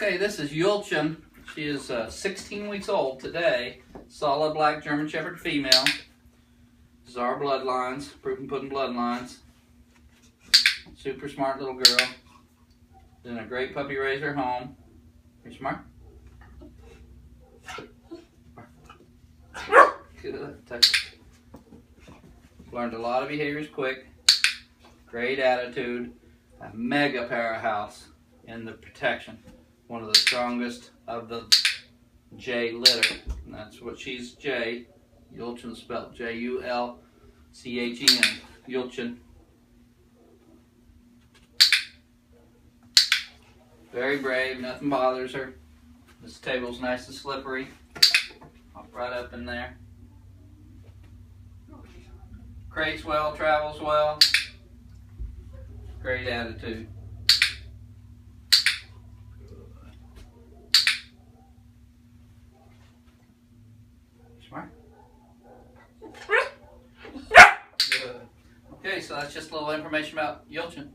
Okay, this is Julchen. She is 16 weeks old today. Solid black German Shepherd female. This is our bloodlines, Prufenpuden bloodlines. Super smart little girl. Doing a great puppy raiser home. Are you smart? Good. Learned a lot of behaviors quick. Great attitude. A mega powerhouse in the protection. One of the strongest of the J litter. And that's what she's J. Julchen spelled Julchen. Julchen. Very brave, nothing bothers her. This table's nice and slippery. Hop right up in there. Crates well, travels well. Great attitude. Smart. Good. Okay, so that's just a little information about Julchen.